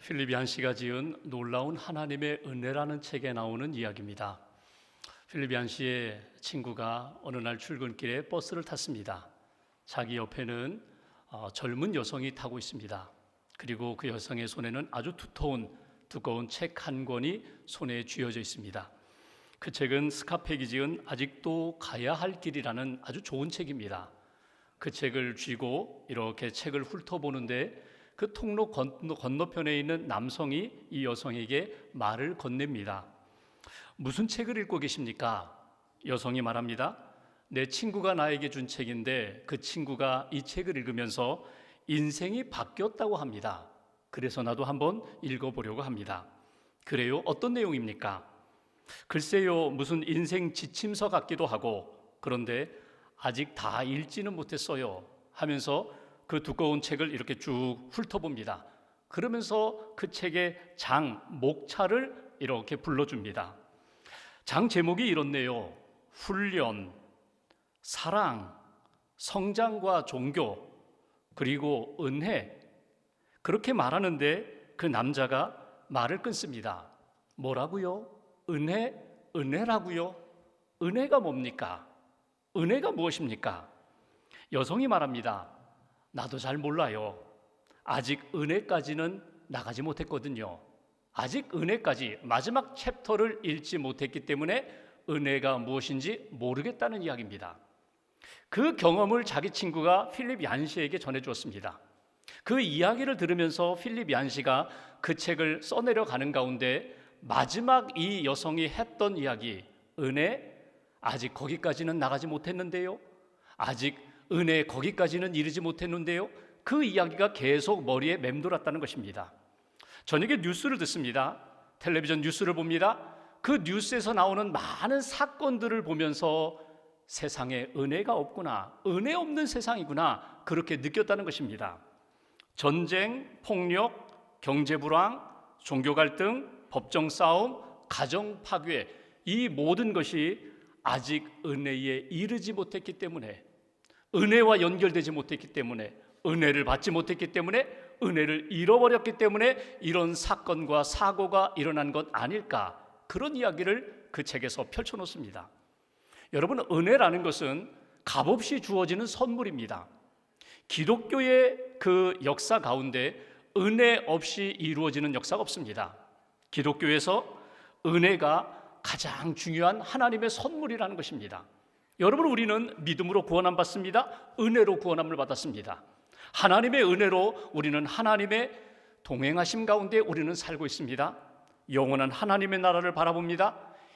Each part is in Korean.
필립 얀시가 지은 놀라운 하나님의 은혜라는 책에 나오는 이야기입니다. 필립 얀시의 친구가 어느 날 출근길에 버스를 탔습니다. 자기 옆에는 젊은 여성이 타고 있습니다. 그리고 그 여성의 손에는 아주 두꺼운 책 한 권이 손에 쥐어져 있습니다. 그 책은 스카펙이 지은 아직도 가야 할 길이라는 아주 좋은 책입니다. 그 책을 쥐고 이렇게 책을 훑어보는데 그 통로 건너편에 있는 남성이 이 여성에게 말을 건넵니다. 무슨 책을 읽고 계십니까? 여성이 말합니다. 내 친구가 나에게 준 책인데 그 친구가 이 책을 읽으면서 인생이 바뀌었다고 합니다. 그래서 나도 한번 읽어보려고 합니다. 그래요? 어떤 내용입니까? 글쎄요, 무슨 인생 지침서 같기도 하고 그런데 아직 다 읽지는 못했어요 하면서 그 두꺼운 책을 이렇게 쭉 훑어봅니다. 그러면서 그 책의 목차를 이렇게 불러줍니다. 장 제목이 이렇네요. 훈련, 사랑, 성장과 종교, 그리고 은혜. 그렇게 말하는데 그 남자가 말을 끊습니다. 뭐라고요? 은혜라고요? 은혜가 뭡니까? 은혜가 무엇입니까? 여성이 말합니다. 나도 잘 몰라요. 아직 은혜까지는 나가지 못했거든요. 아직 은혜까지 마지막 챕터를 읽지 못했기 때문에 은혜가 무엇인지 모르겠다는 이야기입니다. 그 경험을 자기 친구가 필립 얀시에게 전해주었습니다. 그 이야기를 들으면서 필립 얀시가 그 책을 써내려가는 가운데 마지막 이 여성이 했던 이야기, 은혜, 아직 거기까지는 나가지 못했는데요. 아직 은혜 거기까지는 이르지 못했는데요. 그 이야기가 계속 머리에 맴돌았다는 것입니다. 저녁에 뉴스를 듣습니다. 텔레비전 뉴스를 봅니다. 그 뉴스에서 나오는 많은 사건들을 보면서 세상에 은혜가 없구나, 은혜 없는 세상이구나, 그렇게 느꼈다는 것입니다. 전쟁, 폭력, 경제 불황, 종교 갈등, 법정 싸움, 가정 파괴, 이 모든 것이 아직 은혜에 이르지 못했기 때문에, 은혜와 연결되지 못했기 때문에, 은혜를 받지 못했기 때문에, 은혜를 잃어버렸기 때문에 이런 사건과 사고가 일어난 것 아닐까, 그런 이야기를 그 책에서 펼쳐놓습니다. 여러분, 은혜라는 것은 값없이 주어지는 선물입니다. 기독교의 그 역사 가운데 은혜 없이 이루어지는 역사가 없습니다. 기독교에서 은혜가 가장 중요한 하나님의 선물이라는 것입니다. 여러분, 우리는 믿음으로 구원함 받습니다. 은혜로 구원함을 받았습니다. 하나님의 은혜로 우리는 하나님의 동행하심 가운데 우리는 살고 있습니다. 영원한 하나님의 나라를 바라봅니다.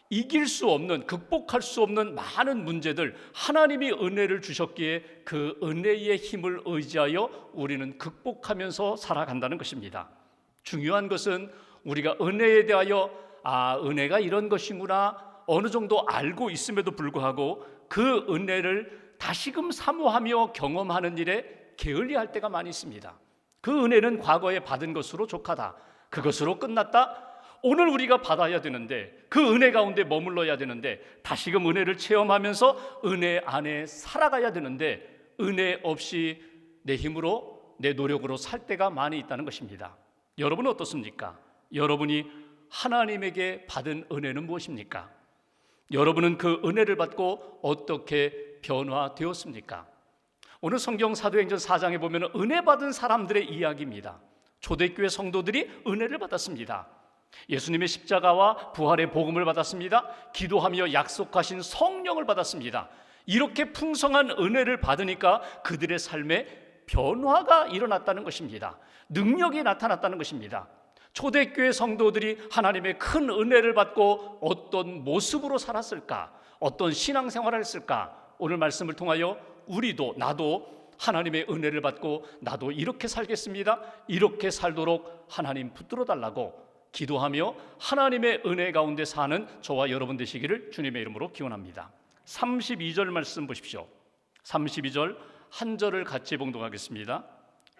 이길 수 없는, 극복할 수 없는 많은 문제들, 하나님이 은혜를 주셨기에 그 은혜의 힘을 의지하여 우리는 극복하면서 살아간다는 것입니다. 중요한 것은 우리가 은혜에 대하여 은혜가 이런 것이구나 어느 정도 알고 있음에도 불구하고 그 은혜를 다시금 사모하며 경험하는 일에 게을리할 때가 많이 있습니다. 그 은혜는 과거에 받은 것으로 족하다, 그것으로 끝났다. 오늘 우리가 받아야 되는데, 그 은혜 가운데 머물러야 되는데, 다시금 은혜를 체험하면서 은혜 안에 살아가야 되는데 은혜 없이 내 힘으로, 내 노력으로 살 때가 많이 있다는 것입니다. 여러분은 어떻습니까? 여러분이 하나님에게 받은 은혜는 무엇입니까? 여러분은 그 은혜를 받고 어떻게 변화되었습니까? 오늘 성경 사도행전 4장에 보면 은혜 받은 사람들의 이야기입니다. 초대교회 성도들이 은혜를 받았습니다. 예수님의 십자가와 부활의 복음을 받았습니다. 기도하며 약속하신 성령을 받았습니다. 이렇게 풍성한 은혜를 받으니까 그들의 삶에 변화가 일어났다는 것입니다. 능력이 나타났다는 것입니다. 초대교회 성도들이 하나님의 큰 은혜를 받고 어떤 모습으로 살았을까? 어떤 신앙생활을 했을까? 오늘 말씀을 통하여 우리도, 나도 하나님의 은혜를 받고 나도 이렇게 살겠습니다, 이렇게 살도록 하나님 붙들어 달라고 기도하며 하나님의 은혜 가운데 사는 저와 여러분 되시기를 주님의 이름으로 기원합니다. 32절 말씀 보십시오. 32절 한 절을 같이 봉독하겠습니다.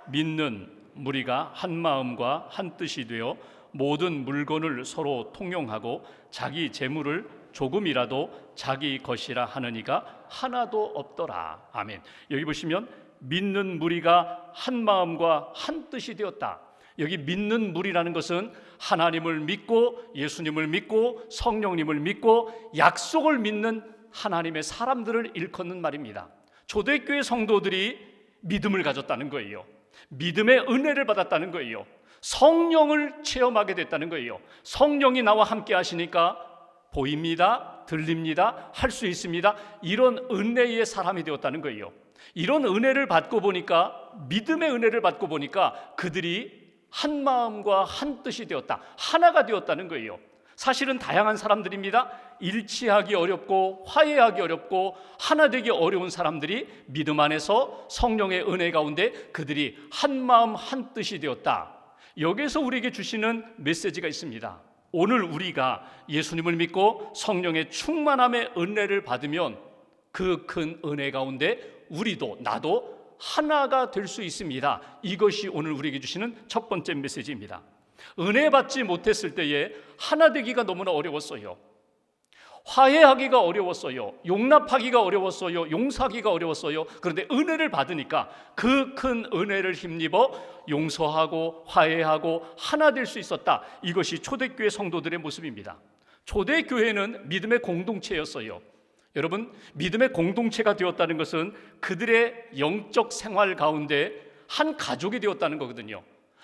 믿는 무리가 한 마음과 한 뜻이 되어 모든 물건을 서로 통용하고 자기 재물을 조금이라도 자기 것이라 하는 이가 하나도 없더라. 아멘. 여기 보시면 믿는 무리가 한 마음과 한 뜻이 되었다. 여기 믿는 물이라는 것은 하나님을 믿고 예수님을 믿고 성령님을 믿고 약속을 믿는 하나님의 사람들을 일컫는 말입니다. 초대교회 성도들이 믿음을 가졌다는 거예요. 믿음의 은혜를 받았다는 거예요. 성령을 체험하게 됐다는 거예요. 성령이 나와 함께 하시니까 보입니다, 들립니다, 할 수 있습니다. 이런 은혜의 사람이 되었다는 거예요. 이런 은혜를 받고 보니까, 믿음의 은혜를 받고 보니까 그들이 한 마음과 한 뜻이 되었다, 하나가 되었다는 거예요. 사실은 다양한 사람들입니다. 일치하기 어렵고 화해하기 어렵고 하나 되기 어려운 사람들이 믿음 안에서 성령의 은혜 가운데 그들이 한 마음 한 뜻이 되었다. 여기에서 우리에게 주시는 메시지가 있습니다. 오늘 우리가 예수님을 믿고 성령의 충만함의 은혜를 받으면 그 큰 은혜 가운데 우리도, 나도 하나가 될 수 있습니다. 이것이 오늘 우리에게 주시는 첫 번째 메시지입니다. 은혜 받지 못했을 때에 하나 되기가 너무나 어려웠어요. 화해하기가 어려웠어요. 용납하기가 어려웠어요. 용서하기가 어려웠어요. 그런데 은혜를 받으니까 그 큰 은혜를 힘입어 용서하고 화해하고 하나 될 수 있었다. 이것이 초대교회 성도들의 모습입니다. 초대교회는 믿음의 공동체였어요. 여러분, 믿음의 공동체가 되었다는 것은 그들의 영적 생활 가운데 한 가족이 되었다는 거거든요.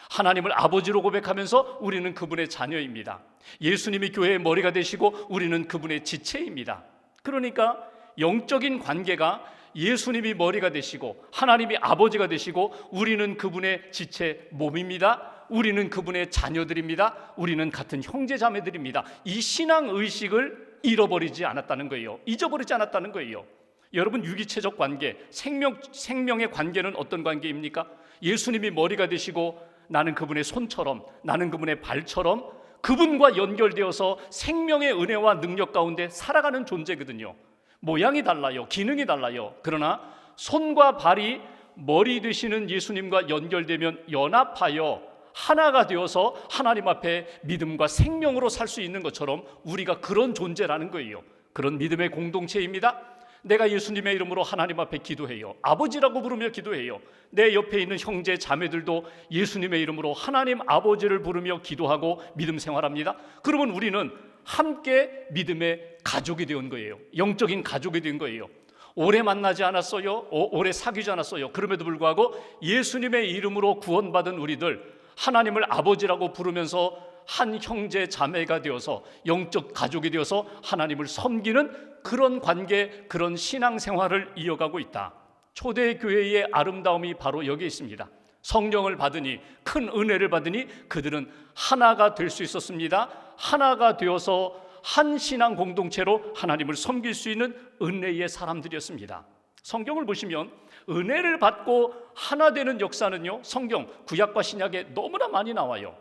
하나님을 아버지로 고백하면서 우리는 그분의 자녀입니다. 예수님이 교회의 머리가 되시고 우리는 그분의 지체입니다. 그러니까 영적인 관계가 예수님이 머리가 되시고 하나님이 아버지가 되시고 우리는 그분의 지체 몸입니다. 우리는 그분의 자녀들입니다. 우리는 같은 형제 자매들입니다. 이 신앙 의식을 잃어버리지 않았다는 거예요. 잊어버리지 않았다는 거예요. 여러분, 유기체적 관계, 생명의 관계는 어떤 관계입니까? 예수님이 머리가 되시고 나는 그분의 손처럼, 나는 그분의 발처럼 그분과 연결되어서 생명의 은혜와 능력 가운데 살아가는 존재거든요. 모양이 달라요. 기능이 달라요. 그러나 손과 발이 머리 되시는 예수님과 연결되면 연합하여 하나가 되어서 하나님 앞에 믿음과 생명으로 살 수 있는 것처럼 우리가 그런 존재라는 거예요. 그런 믿음의 공동체입니다. 내가 예수님의 이름으로 하나님 앞에 기도해요. 아버지라고 부르며 기도해요. 내 옆에 있는 형제 자매들도 예수님의 이름으로 하나님 아버지를 부르며 기도하고 믿음 생활합니다. 그러면 우리는 함께 믿음의 가족이 된 거예요. 영적인 가족이 된 거예요. 오래 만나지 않았어요. 오래 사귀지 않았어요. 그럼에도 불구하고 예수님의 이름으로 구원받은 우리들, 하나님을 아버지라고 부르면서 한 형제 자매가 되어서 영적 가족이 되어서 하나님을 섬기는 그런 관계, 그런 신앙생활을 이어가고 있다. 초대교회의 아름다움이 바로 여기에 있습니다. 성령을 받으니, 큰 은혜를 받으니 그들은 하나가 될 수 있었습니다. 하나가 되어서 한 신앙 공동체로 하나님을 섬길 수 있는 은혜의 사람들이었습니다. 성경을 보시면 은혜를 받고 하나 되는 역사는요, 성경 구약과 신약에 너무나 많이 나와요.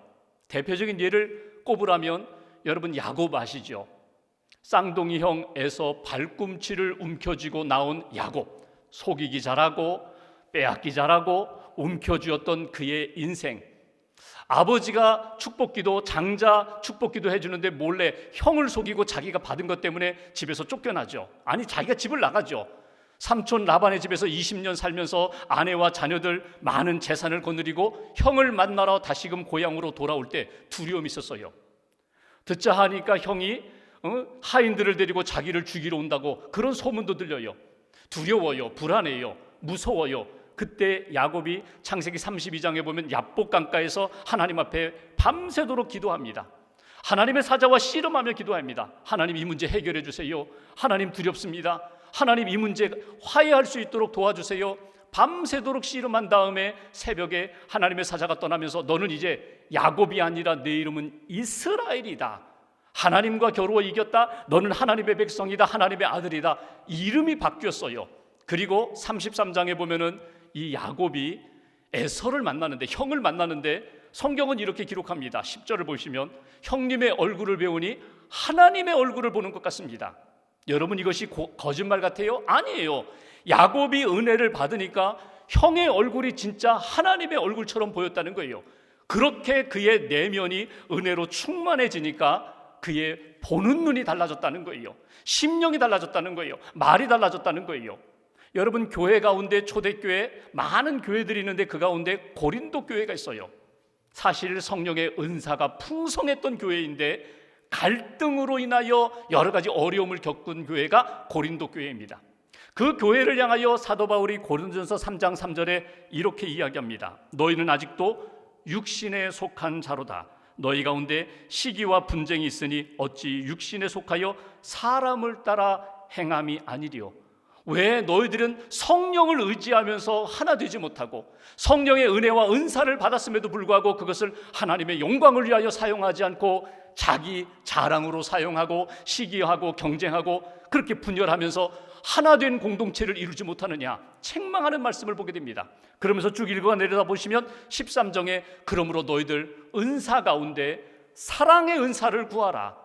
대표적인 예를 꼽으라면 여러분, 야곱 아시죠? 쌍둥이 형 에서 발꿈치를 움켜쥐고 나온 야곱, 속이기 잘하고 빼앗기 잘하고 움켜쥐었던 그의 인생. 아버지가 축복기도, 장자 축복기도 해주는데 몰래 형을 속이고 자기가 받은 것 때문에 집에서 쫓겨나죠. 아니, 자기가 집을 나가죠. 삼촌 라반의 집에서 20년 살면서 아내와 자녀들 많은 재산을 거느리고 형을 만나러 다시금 고향으로 돌아올 때 두려움이 있었어요. 듣자 하니까 형이 하인들을 데리고 자기를 죽이러 온다고 그런 소문도 들려요. 두려워요. 불안해요. 무서워요. 그때 야곱이 창세기 32장에 보면 야복 강가에서 하나님 앞에 밤새도록 기도합니다. 하나님의 사자와 씨름하며 기도합니다. 하나님, 이 문제 해결해 주세요. 하나님, 두렵습니다. 하나님, 이 문제 화해할 수 있도록 도와주세요. 밤새도록 씨름한 다음에 새벽에 하나님의 사자가 떠나면서 너는 이제 야곱이 아니라 내 이름은 이스라엘이다. 하나님과 겨루어 이겼다. 너는 하나님의 백성이다. 하나님의 아들이다. 이름이 바뀌었어요. 그리고 33장에 보면은 이 야곱이 에서를 만나는데, 형을 만나는데 성경은 이렇게 기록합니다. 10절을 보시면 형님의 얼굴을 배우니 하나님의 얼굴을 보는 것 같습니다. 여러분, 이것이 거짓말 같아요? 아니에요. 야곱이 은혜를 받으니까 형의 얼굴이 진짜 하나님의 얼굴처럼 보였다는 거예요. 그렇게 그의 내면이 은혜로 충만해지니까 그의 보는 눈이 달라졌다는 거예요. 심령이 달라졌다는 거예요. 말이 달라졌다는 거예요. 여러분, 교회 가운데 초대교회 많은 교회들이 있는데 그 가운데 고린도 교회가 있어요. 사실 성령의 은사가 풍성했던 교회인데 갈등으로 인하여 여러 가지 어려움을 겪은 교회가 고린도 교회입니다. 그 교회를 향하여 사도 바울이 고린도전서 3장 3절에 이렇게 이야기합니다. 너희는 아직도 육신에 속한 자로다. 너희 가운데 시기와 분쟁이 있으니 어찌 육신에 속하여 사람을 따라 행함이 아니리요. 왜 너희들은 성령을 의지하면서 하나 되지 못하고 성령의 은혜와 은사를 받았음에도 불구하고 그것을 하나님의 영광을 위하여 사용하지 않고 자기 자랑으로 사용하고 시기하고 경쟁하고 그렇게 분열하면서 하나 된 공동체를 이루지 못하느냐, 책망하는 말씀을 보게 됩니다. 그러면서 쭉 읽어 내려다 보시면 13장에 그러므로 너희들 은사 가운데 사랑의 은사를 구하라.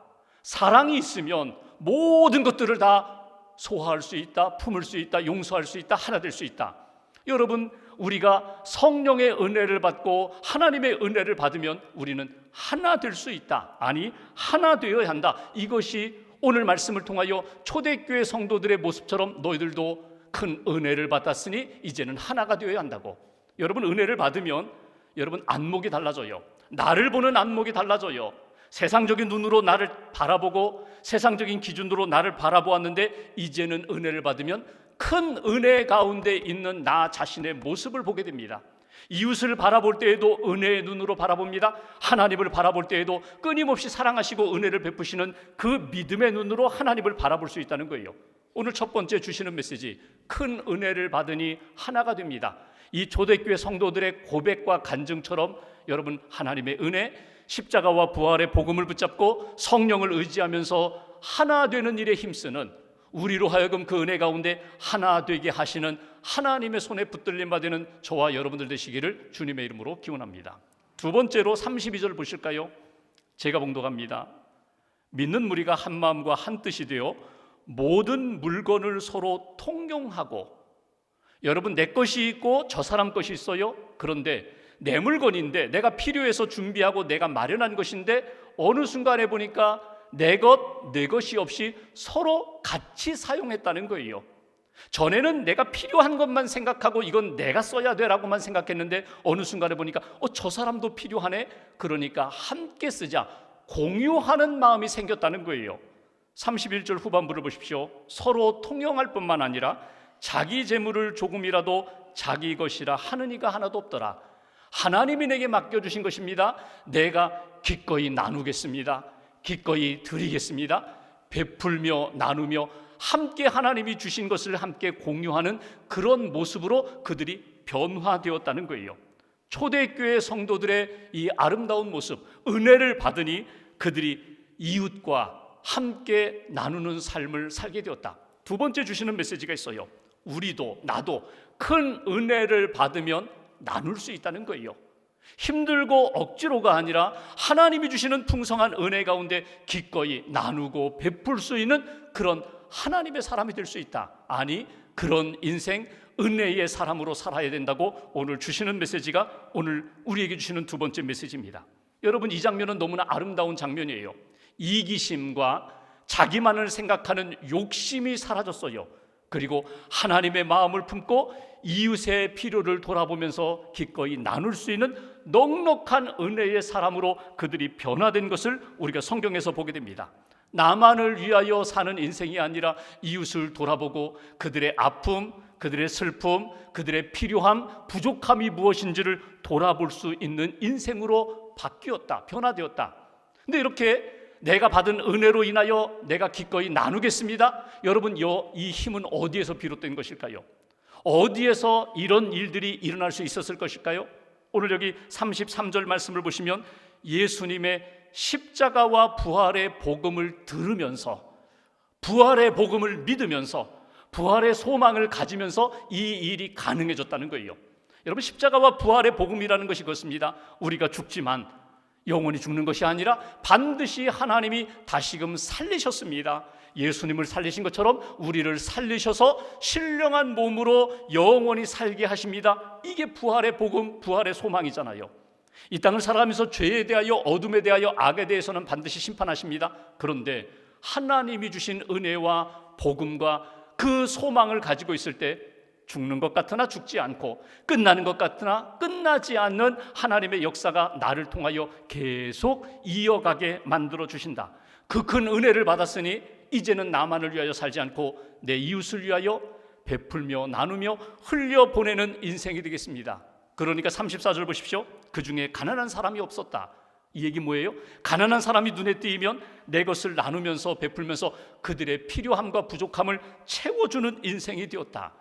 사랑이 있으면 모든 것들을 다 소화할 수 있다, 품을 수 있다, 용서할 수 있다, 하나 될 수 있다. 여러분, 우리가 성령의 은혜를 받고 하나님의 은혜를 받으면 우리는 하나 될 수 있다. 아니, 하나 되어야 한다. 이것이 오늘 말씀을 통하여 초대교회 성도들의 모습처럼 너희들도 큰 은혜를 받았으니 이제는 하나가 되어야 한다고. 여러분, 은혜를 받으면 여러분 안목이 달라져요. 나를 보는 안목이 달라져요. 세상적인 눈으로 나를 바라보고 세상적인 기준으로 나를 바라보았는데 이제는 은혜를 받으면 큰 은혜 가운데 있는 나 자신의 모습을 보게 됩니다. 이웃을 바라볼 때에도 은혜의 눈으로 바라봅니다. 하나님을 바라볼 때에도 끊임없이 사랑하시고 은혜를 베푸시는 그 믿음의 눈으로 하나님을 바라볼 수 있다는 거예요. 오늘 첫 번째 주시는 메시지, 큰 은혜를 받으니 하나가 됩니다. 이 초대교회 성도들의 고백과 간증처럼 여러분, 하나님의 은혜, 십자가와 부활의 복음을 붙잡고 성령을 의지하면서 하나 되는 일에 힘쓰는, 우리로 하여금 그 은혜 가운데 하나 되게 하시는 하나님의 손에 붙들림 받는 저와 여러분들 되시기를 주님의 이름으로 기원합니다. 두 번째로 32절 보실까요? 제가 봉독합니다. 믿는 무리가 한 마음과 한 뜻이 되어 모든 물건을 서로 통용하고. 여러분, 내 것이 있고 저 사람 것이 있어요. 그런데 내 물건인데 내가 필요해서 준비하고 내가 마련한 것인데 어느 순간에 보니까 내 것이 없이 서로 같이 사용했다는 거예요. 전에는 내가 필요한 것만 생각하고 이건 내가 써야 돼라고만 생각했는데 어느 순간에 보니까 저 사람도 필요하네. 그러니까 함께 쓰자, 공유하는 마음이 생겼다는 거예요. 31절 후반부를 보십시오. 서로 통용할 뿐만 아니라 자기 재물을 조금이라도 자기 것이라 하는 이가 하나도 없더라. 하나님이 내게 맡겨주신 것입니다. 내가 기꺼이 나누겠습니다. 기꺼이 드리겠습니다. 베풀며 나누며 함께 하나님이 주신 것을 함께 공유하는 그런 모습으로 그들이 변화되었다는 거예요. 초대교회 성도들의 이 아름다운 모습, 은혜를 받으니 그들이 이웃과 함께 나누는 삶을 살게 되었다. 두 번째 주시는 메시지가 있어요. 우리도 나도 큰 은혜를 받으면 나눌 수 있다는 거예요. 힘들고 억지로가 아니라 하나님이 주시는 풍성한 은혜 가운데 기꺼이 나누고 베풀 수 있는 그런 하나님의 사람이 될 수 있다. 아니, 그런 인생, 은혜의 사람으로 살아야 된다고 오늘 주시는 메시지가 오늘 우리에게 주시는 두 번째 메시지입니다. 여러분, 이 장면은 너무나 아름다운 장면이에요. 이기심과 자기만을 생각하는 욕심이 사라졌어요. 그리고 하나님의 마음을 품고 이웃의 필요를 돌아보면서 기꺼이 나눌 수 있는 넉넉한 은혜의 사람으로 그들이 변화된 것을 우리가 성경에서 보게 됩니다. 나만을 위하여 사는 인생이 아니라 이웃을 돌아보고 그들의 아픔, 그들의 슬픔, 그들의 필요함, 부족함이 무엇인지를 돌아볼 수 있는 인생으로 바뀌었다, 변화되었다. 근데 이렇게 내가 받은 은혜로 인하여 내가 기꺼이 나누겠습니다. 여러분, 이 힘은 어디에서 비롯된 것일까요? 어디에서 이런 일들이 일어날 수 있었을 것일까요? 오늘 여기 33절 말씀을 보시면 예수님의 십자가와 부활의 복음을 들으면서, 부활의 복음을 믿으면서, 부활의 소망을 가지면서 이 일이 가능해졌다는 거예요. 여러분, 십자가와 부활의 복음이라는 것이 그렇습니다. 우리가 죽지만 영원히 죽는 것이 아니라 반드시 하나님이 다시금 살리셨습니다. 예수님을 살리신 것처럼 우리를 살리셔서 신령한 몸으로 영원히 살게 하십니다. 이게 부활의 복음, 부활의 소망이잖아요. 이 땅을 살아가면서 죄에 대하여, 어둠에 대하여, 악에 대해서는 반드시 심판하십니다. 그런데 하나님이 주신 은혜와 복음과 그 소망을 가지고 있을 때 죽는 것 같으나 죽지 않고 끝나는 것 같으나 끝나지 않는 하나님의 역사가 나를 통하여 계속 이어가게 만들어 주신다. 그 큰 은혜를 받았으니 이제는 나만을 위하여 살지 않고 내 이웃을 위하여 베풀며 나누며 흘려보내는 인생이 되겠습니다. 그러니까 34절 보십시오. 그 중에 가난한 사람이 없었다. 이 얘기 뭐예요? 가난한 사람이 눈에 띄면 내 것을 나누면서 베풀면서 그들의 필요함과 부족함을 채워주는 인생이 되었다.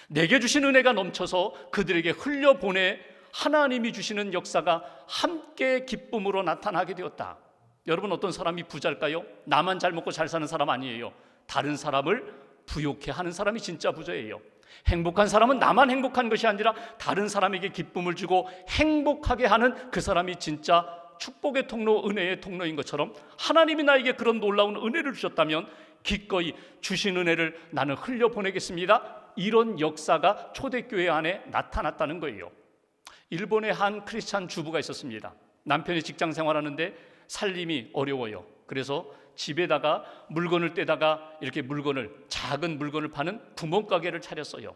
내게 주신 은혜가 넘쳐서 그들에게 흘려보내 하나님이 주시는 역사가 함께 기쁨으로 나타나게 되었다. 여러분, 어떤 사람이 부자일까요? 나만 잘 먹고 잘 사는 사람 아니에요. 다른 사람을 부욕해 하는 사람이 진짜 부자예요. 행복한 사람은 나만 행복한 것이 아니라 다른 사람에게 기쁨을 주고 행복하게 하는 그 사람이 진짜 축복의 통로, 은혜의 통로인 것처럼 하나님이 나에게 그런 놀라운 은혜를 주셨다면 기꺼이 주신 은혜를 나는 흘려보내겠습니다. 이런 역사가 초대교회 안에 나타났다는 거예요. 일본의 한 크리스찬 주부가 있었습니다. 남편이 직장 생활하는데 살림이 어려워요. 그래서 집에다가 물건을 떼다가 이렇게 작은 물건을 파는 구멍가게를 차렸어요.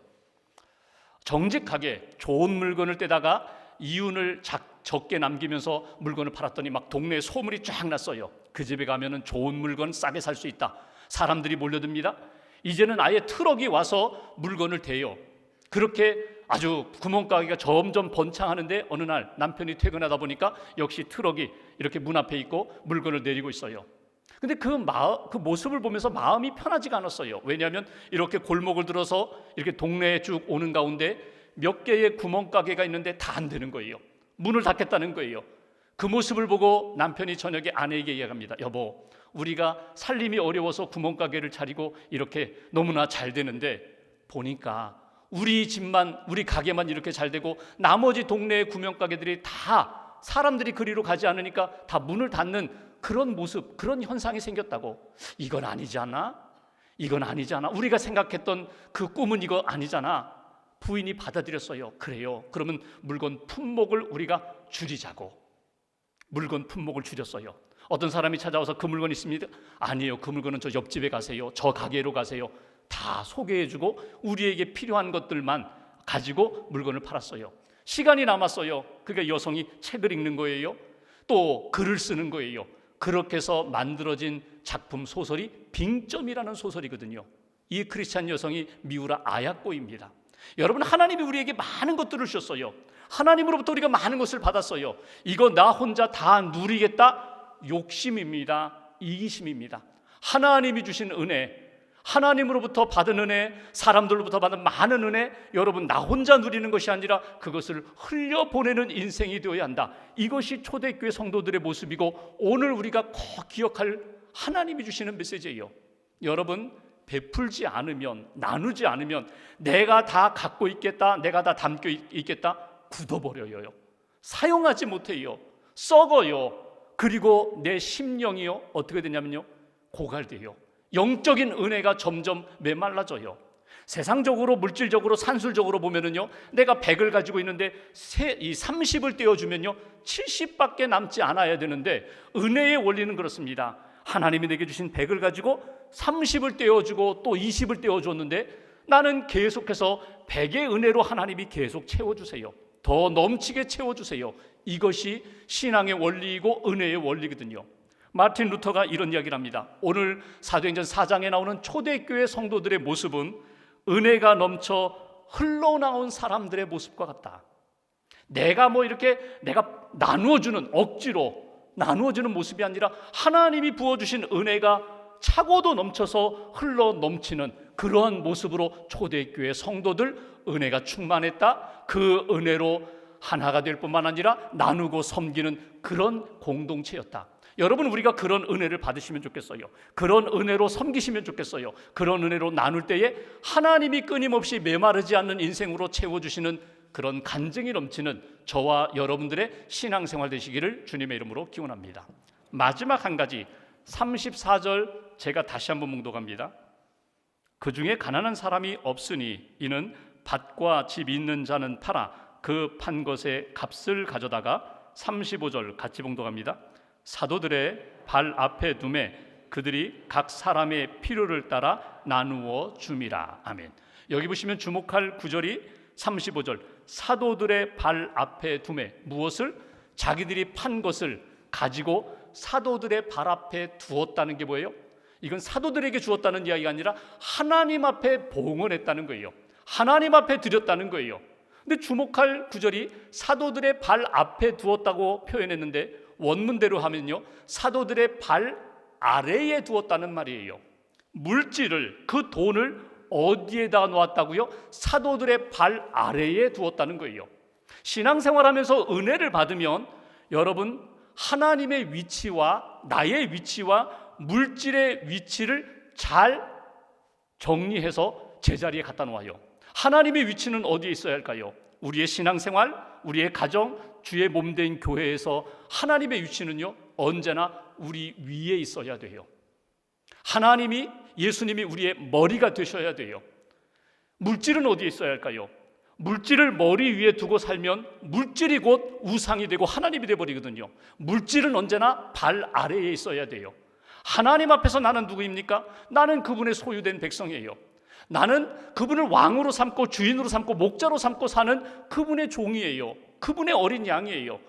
정직하게 좋은 물건을 떼다가 이윤을 적게 남기면서 물건을 팔았더니 막 동네에 소문이 쫙 났어요. 그 집에 가면은 좋은 물건 싸게 살 수 있다. 사람들이 몰려듭니다. 이제는 아예 트럭이 와서 물건을 대요. 그렇게 아주 구멍가게가 점점 번창하는데 어느 날 남편이 퇴근하다 보니까 역시 트럭이 이렇게 문 앞에 있고 물건을 내리고 있어요. 근데 그 모습을 보면서 마음이 편하지가 않았어요. 왜냐하면 이렇게 골목을 들어서 이렇게 동네에 쭉 오는 가운데 몇 개의 구멍가게가 있는데 다 안 되는 거예요. 문을 닫겠다는 거예요. 그 모습을 보고 남편이 저녁에 아내에게 이야기합니다. 여보, 우리가 살림이 어려워서 구멍가게를 차리고 이렇게 너무나 잘 되는데 보니까 우리 집만, 우리 가게만 이렇게 잘 되고 나머지 동네의 구멍가게들이 다 사람들이 그리로 가지 않으니까 다 문을 닫는 그런 모습, 그런 현상이 생겼다고. 이건 아니지 않아? 이건 아니지 않아? 우리가 생각했던 그 꿈은 이거 아니잖아. 부인이 받아들였어요. 그래요. 그러면 물건 품목을 우리가 줄이자고. 물건 품목을 줄였어요. 어떤 사람이 찾아와서 그 물건 있습니다. 아니에요. 그 물건은 저 옆집에 가세요. 저 가게로 가세요. 다 소개해주고 우리에게 필요한 것들만 가지고 물건을 팔았어요. 시간이 남았어요. 그러니까 여성이 책을 읽는 거예요. 또 글을 쓰는 거예요. 그렇게 해서 만들어진 작품 소설이 빙점이라는 소설이거든요. 이 크리스찬 여성이 미우라 아야코입니다. 여러분, 하나님이 우리에게 많은 것들을 주셨어요. 하나님으로부터 우리가 많은 것을 받았어요. 이거 나 혼자 다 누리겠다? 욕심입니다. 이기심입니다. 하나님이 주신 은혜, 하나님으로부터 받은 은혜, 사람들로부터 받은 많은 은혜, 여러분 나 혼자 누리는 것이 아니라 그것을 흘려보내는 인생이 되어야 한다. 이것이 초대교회 성도들의 모습이고 오늘 우리가 꼭 기억할 하나님이 주시는 메시지예요. 여러분, 베풀지 않으면, 나누지 않으면 내가 다 갖고 있겠다, 내가 다 담고 있겠다, 굳어버려요. 사용하지 못해요. 썩어요. 그리고 내 심령이요, 어떻게 되냐면요, 고갈돼요. 영적인 은혜가 점점 메말라져요. 세상적으로, 물질적으로, 산술적으로 보면은요, 내가 100을 가지고 있는데 이 30을 떼어주면요 70밖에 남지 않아야 되는데, 은혜의 원리는 그렇습니다. 하나님이 내게 주신 100을 가지고 30을 떼어주고 또 20을 떼어줬는데 나는 계속해서 100의 은혜로 하나님이 계속 채워주세요. 더 넘치게 채워주세요. 이것이 신앙의 원리이고 은혜의 원리거든요. 마틴 루터가 이런 이야기를 합니다. 오늘 사도행전 4장에 나오는 초대교회 성도들의 모습은 은혜가 넘쳐 흘러나온 사람들의 모습과 같다. 내가 내가 나누어주는, 억지로 나누어주는 모습이 아니라 하나님이 부어주신 은혜가 차고도 넘쳐서 흘러 넘치는 그러한 모습으로 초대교회 성도들 은혜가 충만했다. 그 은혜로 하나가 될 뿐만 아니라 나누고 섬기는 그런 공동체였다. 여러분, 우리가 그런 은혜를 받으시면 좋겠어요. 그런 은혜로 섬기시면 좋겠어요. 그런 은혜로 나눌 때에 하나님이 끊임없이 메마르지 않는 인생으로 채워주시는 그런 간증이 넘치는 저와 여러분들의 신앙생활 되시기를 주님의 이름으로 기원합니다. 마지막 한 가지, 34절 제가 다시 한번 묵독합니다. 그 중에 가난한 사람이 없으니 이는 밭과 집 있는 자는 팔아 그 판 것의 값을 가져다가, 35절 같이 봉독합니다. 사도들의 발 앞에 두매 그들이 각 사람의 필요를 따라 나누어 줌이라. 아멘. 여기 보시면 주목할 구절이 35절. 사도들의 발 앞에 두매. 무엇을? 자기들이 판 것을 가지고 사도들의 발 앞에 두었다는 게 뭐예요? 이건 사도들에게 주었다는 이야기가 아니라 하나님 앞에 봉헌했다는 거예요. 하나님 앞에 드렸다는 거예요. 근데 주목할 구절이 사도들의 발 앞에 두었다고 표현했는데 원문대로 하면요, 사도들의 발 아래에 두었다는 말이에요. 물질을, 그 돈을 어디에다 놓았다고요? 사도들의 발 아래에 두었다는 거예요. 신앙생활하면서 은혜를 받으면 여러분, 하나님의 위치와 나의 위치와 물질의 위치를 잘 정리해서 제자리에 갖다 놓아요. 하나님의 위치는 어디에 있어야 할까요? 우리의 신앙생활, 우리의 가정, 주의 몸된 교회에서 하나님의 위치는요, 언제나 우리 위에 있어야 돼요. 하나님이, 예수님이 우리의 머리가 되셔야 돼요. 물질은 어디에 있어야 할까요? 물질을 머리 위에 두고 살면 물질이 곧 우상이 되고 하나님이 되어버리거든요. 물질은 언제나 발 아래에 있어야 돼요. 하나님 앞에서 나는 누구입니까? 나는 그분의 소유된 백성이에요. 나는 그분을 왕으로 삼고 주인으로 삼고 목자로 삼고 사는 그분의 종이에요. 그분의 어린 양이에요.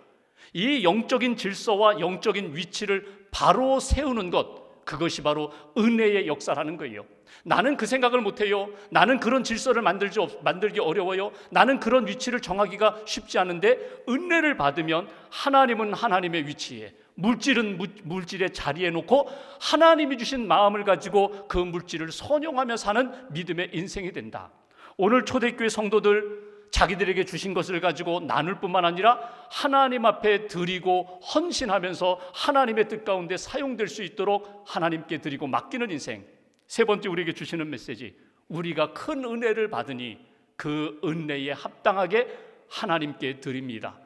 이 영적인 질서와 영적인 위치를 바로 세우는 것, 그것이 바로 은혜의 역사라는 거예요. 나는 그 생각을 못해요. 나는 그런 질서를 만들기 어려워요. 나는 그런 위치를 정하기가 쉽지 않은데 은혜를 받으면 하나님은 하나님의 위치에, 물질은 물질의 자리에 놓고 하나님이 주신 마음을 가지고 그 물질을 선용하며 사는 믿음의 인생이 된다. 오늘 초대교회 성도들, 자기들에게 주신 것을 가지고 나눌 뿐만 아니라 하나님 앞에 드리고 헌신하면서 하나님의 뜻 가운데 사용될 수 있도록 하나님께 드리고 맡기는 인생. 세 번째 우리에게 주시는 메시지, 우리가 큰 은혜를 받으니 그 은혜에 합당하게 하나님께 드립니다.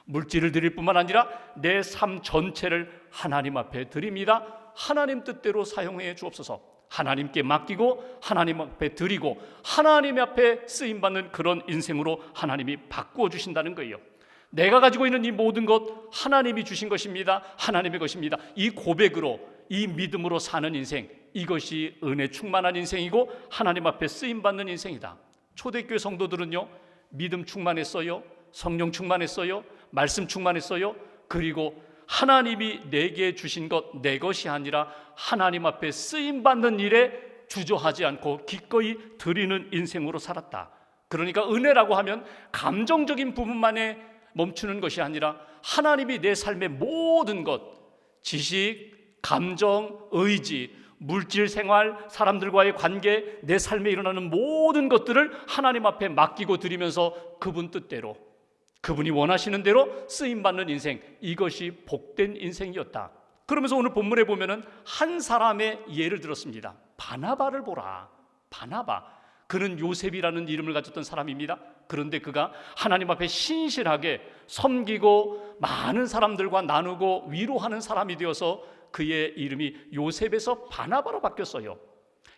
물질을 드릴 뿐만 아니라 내 삶 전체를 하나님 앞에 드립니다. 하나님 뜻대로 사용해 주옵소서. 하나님께 맡기고 하나님 앞에 드리고 하나님 앞에 쓰임받는 그런 인생으로 하나님이 바꾸어 주신다는 거예요. 내가 가지고 있는 이 모든 것 하나님이 주신 것입니다. 하나님의 것입니다. 이 고백으로, 이 믿음으로 사는 인생, 이것이 은혜 충만한 인생이고 하나님 앞에 쓰임받는 인생이다. 초대교회 성도들은요, 믿음 충만했어요. 성령 충만했어요. 말씀 충만했어요. 그리고 하나님이 내게 주신 것 내 것이 아니라 하나님 앞에 쓰임받는 일에 주저하지 않고 기꺼이 드리는 인생으로 살았다. 그러니까 은혜라고 하면 감정적인 부분만에 멈추는 것이 아니라 하나님이 내 삶의 모든 것, 지식, 감정, 의지, 물질 생활, 사람들과의 관계, 내 삶에 일어나는 모든 것들을 하나님 앞에 맡기고 드리면서 그분 뜻대로, 그분이 원하시는 대로 쓰임받는 인생, 이것이 복된 인생이었다. 그러면서 오늘 본문에 보면은 한 사람의 예를 들었습니다. 바나바를 보라. 바나바, 그는 요셉이라는 이름을 가졌던 사람입니다. 그런데 그가 하나님 앞에 신실하게 섬기고 많은 사람들과 나누고 위로하는 사람이 되어서 그의 이름이 요셉에서 바나바로 바뀌었어요.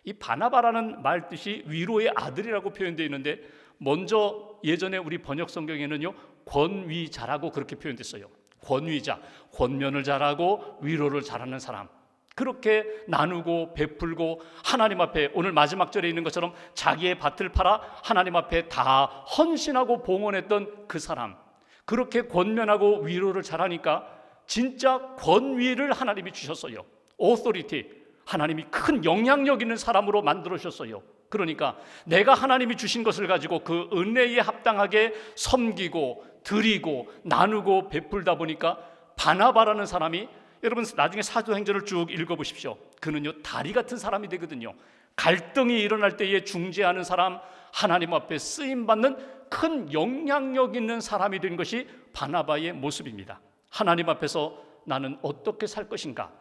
이 바나바라는 말 뜻이 위로의 아들이라고 표현되어 있는데, 먼저 예전에 우리 번역 성경에는요, 권위자라고 그렇게 표현됐어요. 권위자, 권면을 잘하고 위로를 잘하는 사람, 그렇게 나누고 베풀고 하나님 앞에, 오늘 마지막 절에 있는 것처럼 자기의 밭을 팔아 하나님 앞에 다 헌신하고 봉헌했던 그 사람, 그렇게 권면하고 위로를 잘하니까 진짜 권위를 하나님이 주셨어요. 오토리티, 하나님이 큰 영향력 있는 사람으로 만들어 주셨어요. 그러니까 내가 하나님이 주신 것을 가지고 그 은혜에 합당하게 섬기고 드리고 나누고 베풀다 보니까 바나바라는 사람이, 여러분 나중에 사도행전을 쭉 읽어보십시오. 그는요, 다리 같은 사람이 되거든요. 갈등이 일어날 때에 중재하는 사람, 하나님 앞에 쓰임받는 큰 영향력 있는 사람이 된 것이 바나바의 모습입니다. 하나님 앞에서 나는 어떻게 살 것인가?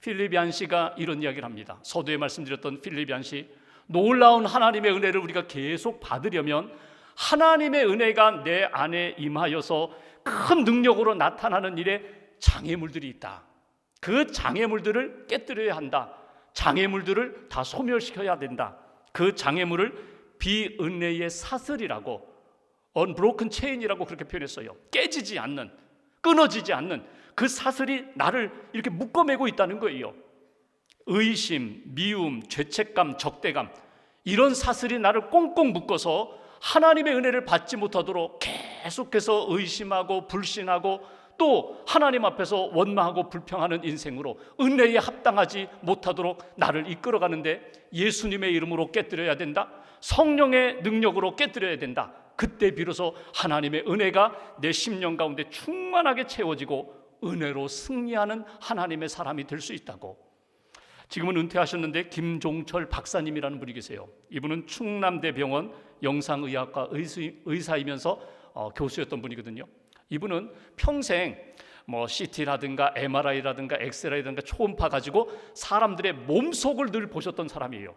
필립 얀시가 이런 이야기를 합니다. 서두에 말씀드렸던 필립 얀시, 놀라운 하나님의 은혜를 우리가 계속 받으려면 하나님의 은혜가 내 안에 임하여서 큰 능력으로 나타나는 일에 장애물들이 있다. 그 장애물들을 깨뜨려야 한다. 장애물들을 다 소멸시켜야 된다. 그 장애물을 비은혜의 사슬이라고, unbroken chain이라고 그렇게 표현했어요. 깨지지 않는, 끊어지지 않는 그 사슬이 나를 이렇게 묶어매고 있다는 거예요. 의심, 미움, 죄책감, 적대감, 이런 사슬이 나를 꽁꽁 묶어서 하나님의 은혜를 받지 못하도록 계속해서 의심하고 불신하고 또 하나님 앞에서 원망하고 불평하는 인생으로 은혜에 합당하지 못하도록 나를 이끌어가는데 예수님의 이름으로 깨뜨려야 된다. 성령의 능력으로 깨뜨려야 된다. 그때 비로소 하나님의 은혜가 내 심령 가운데 충만하게 채워지고 은혜로 승리하는 하나님의 사람이 될 수 있다고. 지금은 은퇴하셨는데 김종철 박사님이라는 분이 계세요. 이분은 충남대병원 영상의학과 의사이면서 교수였던 분이거든요. 이분은 평생 CT라든가 MRI라든가 엑스레이라든가 초음파 가지고 사람들의 몸속을 늘 보셨던 사람이에요.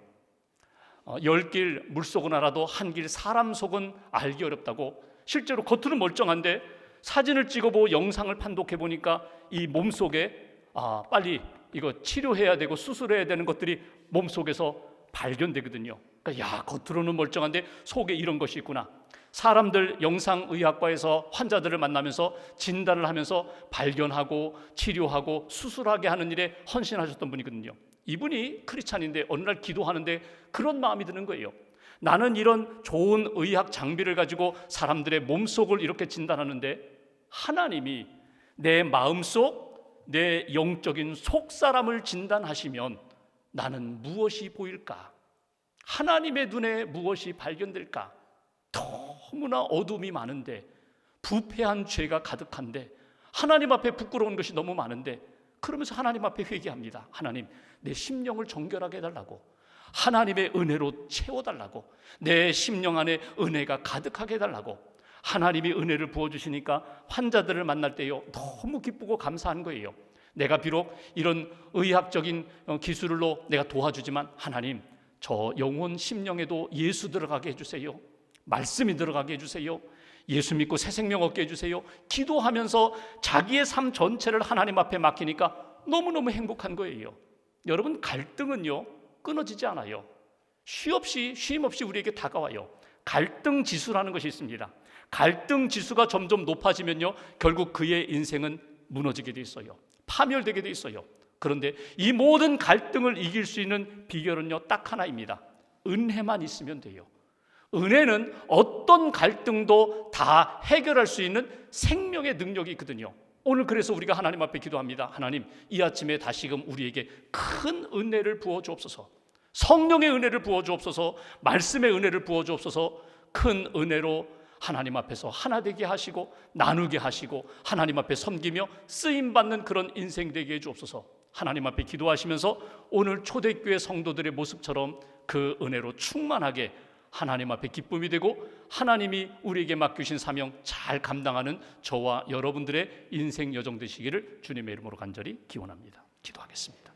10길 물속은 알아도 한 길 사람 속은 알기 어렵다고. 실제로 겉으로는 멀쩡한데 사진을 찍어보고 영상을 판독해 보니까 이 몸속에 빨리 이거 치료해야 되고 수술해야 되는 것들이 몸속에서 발견되거든요. 그러니까 야, 겉으로는 멀쩡한데 속에 이런 것이 있구나. 사람들 영상의학과에서 환자들을 만나면서 진단을 하면서 발견하고 치료하고 수술하게 하는 일에 헌신하셨던 분이거든요. 이분이 크리스찬인데 어느 날 기도하는데 그런 마음이 드는 거예요. 나는 이런 좋은 의학 장비를 가지고 사람들의 몸속을 이렇게 진단하는데 하나님이 내 마음속, 내 영적인 속사람을 진단하시면 나는 무엇이 보일까? 하나님의 눈에 무엇이 발견될까? 너무나 어둠이 많은데, 부패한 죄가 가득한데, 하나님 앞에 부끄러운 것이 너무 많은데, 그러면서 하나님 앞에 회개합니다. 하나님, 내 심령을 정결하게 해달라고, 하나님의 은혜로 채워달라고, 내 심령 안에 은혜가 가득하게 해달라고. 하나님이 은혜를 부어주시니까 환자들을 만날 때요 너무 기쁘고 감사한 거예요. 내가 비록 이런 의학적인 기술로 내가 도와주지만 하나님, 저 영혼 심령에도 예수 들어가게 해주세요. 말씀이 들어가게 해주세요. 예수 믿고 새 생명 얻게 해주세요. 기도하면서 자기의 삶 전체를 하나님 앞에 맡기니까 너무너무 행복한 거예요. 여러분, 갈등은요 끊어지지 않아요. 쉼 없이 우리에게 다가와요. 갈등 지수라는 것이 있습니다. 갈등 지수가 점점 높아지면요 결국 그의 인생은 무너지게 돼 있어요. 파멸되게 돼 있어요. 그런데 이 모든 갈등을 이길 수 있는 비결은요 딱 하나입니다. 은혜만 있으면 돼요. 은혜는 어떤 갈등도 다 해결할 수 있는 생명의 능력이 있거든요. 오늘 그래서 우리가 하나님 앞에 기도합니다. 하나님, 이 아침에 다시금 우리에게 큰 은혜를 부어 주옵소서. 성령의 은혜를 부어 주옵소서. 말씀의 은혜를 부어 주옵소서. 큰 은혜로 하나님 앞에서 하나 되게 하시고 나누게 하시고 하나님 앞에 섬기며 쓰임받는 그런 인생 되게 해 주옵소서. 하나님 앞에 기도하시면서 오늘 초대교회 성도들의 모습처럼 그 은혜로 충만하게 하나님 앞에 기쁨이 되고 하나님이 우리에게 맡기신 사명 잘 감당하는 저와 여러분들의 인생 여정 되시기를 주님의 이름으로 간절히 기원합니다. 기도하겠습니다.